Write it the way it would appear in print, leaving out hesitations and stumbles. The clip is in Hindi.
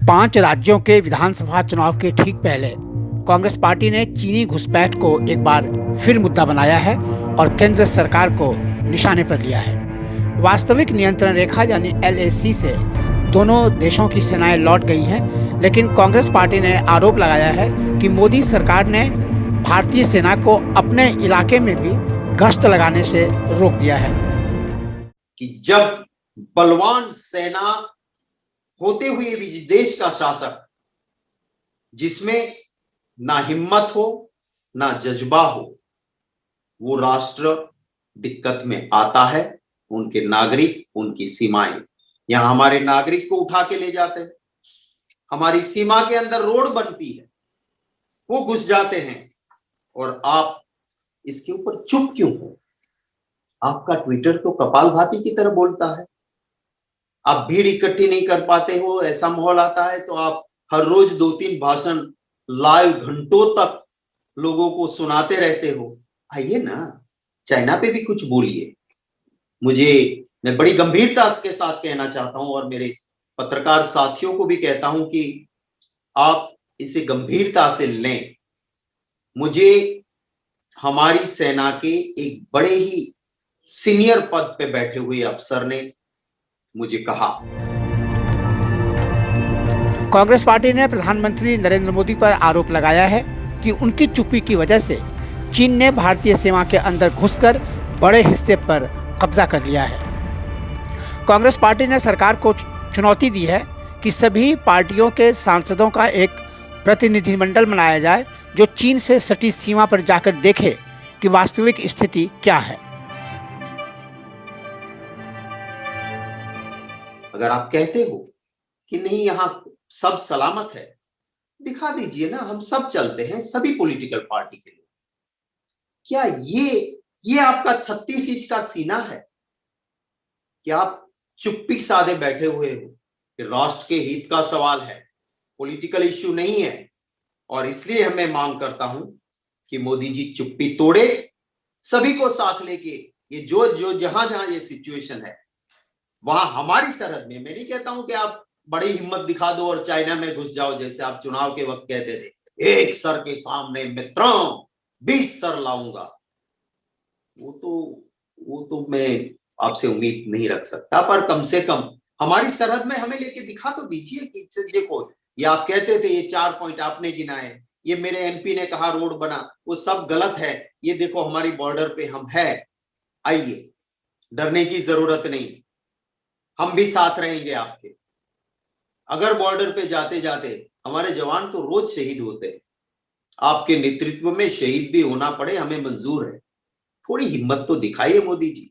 5 राज्यों के विधानसभा चुनाव के ठीक पहले कांग्रेस पार्टी ने चीनी घुसपैठ को एक बार फिर मुद्दा बनाया है और केंद्र सरकार को निशाने पर लिया है। वास्तविक नियंत्रण रेखा यानी LAC से दोनों देशों की सेनाएं लौट गई हैं, लेकिन कांग्रेस पार्टी ने आरोप लगाया है कि मोदी सरकार ने भारतीय सेना को अपने इलाके में भी गश्त लगाने से रोक दिया है। कि जब बलवान सेना होते हुए भी देश का शासक, जिसमें ना हिम्मत हो ना जज्बा हो, वो राष्ट्र दिक्कत में आता है। उनके नागरिक, उनकी सीमाएं, यहां हमारे नागरिक को उठा के ले जाते हैं, हमारी सीमा के अंदर रोड बनती है, वो घुस जाते हैं और आप इसके ऊपर चुप क्यों हो? आपका ट्विटर तो कपालभाति की तरह बोलता है। आप भीड़ इकट्ठी नहीं कर पाते हो, ऐसा माहौल आता है तो आप हर रोज 2-3 भाषण लाइव घंटों तक लोगों को सुनाते रहते हो। आइए ना, चाइना पे भी कुछ बोलिए। मैं बड़ी गंभीरता के साथ कहना चाहता हूं और मेरे पत्रकार साथियों को भी कहता हूं कि आप इसे गंभीरता से लें। मुझे हमारी सेना के एक बड़े ही सीनियर पद पे बैठे हुए अफसर ने मुझे कहा। कांग्रेस पार्टी ने प्रधानमंत्री नरेंद्र मोदी पर आरोप लगाया है कि उनकी चुप्पी की वजह से चीन ने भारतीय सीमा के अंदर घुसकर बड़े हिस्से पर कब्जा कर लिया है। कांग्रेस पार्टी ने सरकार को चुनौती दी है कि सभी पार्टियों के सांसदों का एक प्रतिनिधिमंडल बनाया जाए जो चीन से सटी सीमा पर जाकर देखे कि वास्तविक स्थिति क्या है। अगर आप कहते हो कि नहीं, यहां सब सलामत है, दिखा दीजिए ना, हम सब चलते हैं, सभी पॉलिटिकल पार्टी के लोग। क्या ये आपका 36 इंच का सीना है? क्या आप चुप्पी साधे बैठे हुए हो कि राष्ट्र के हित का सवाल है, पॉलिटिकल इश्यू नहीं है? और इसलिए मैं मांग करता हूं कि मोदी जी चुप्पी तोड़े, सभी को साथ लेके ये जो जहां ये सिचुएशन है वहां हमारी सरहद में, मैं नहीं कहता हूं कि आप बड़ी हिम्मत दिखा दो और चाइना में घुस जाओ जैसे आप चुनाव के वक्त कहते थे, एक सर के सामने मित्रों 20 सर लाऊंगा। वो तो मैं आपसे उम्मीद नहीं रख सकता, पर कम से कम हमारी सरहद में हमें लेके दिखा तो दीजिए कि देखो, ये आप कहते थे, ये 4 पॉइंट आपने गिनाए, ये मेरे MP ने कहा रोड बना, वो सब गलत है। ये देखो हमारी बॉर्डर पे हम है, आइए, डरने की जरूरत नहीं, हम भी साथ रहेंगे आपके। अगर बॉर्डर पे जाते जाते हमारे जवान तो रोज शहीद होते हैं, आपके नेतृत्व में शहीद भी होना पड़े, हमें मंजूर है। थोड़ी हिम्मत तो दिखाइए मोदी जी।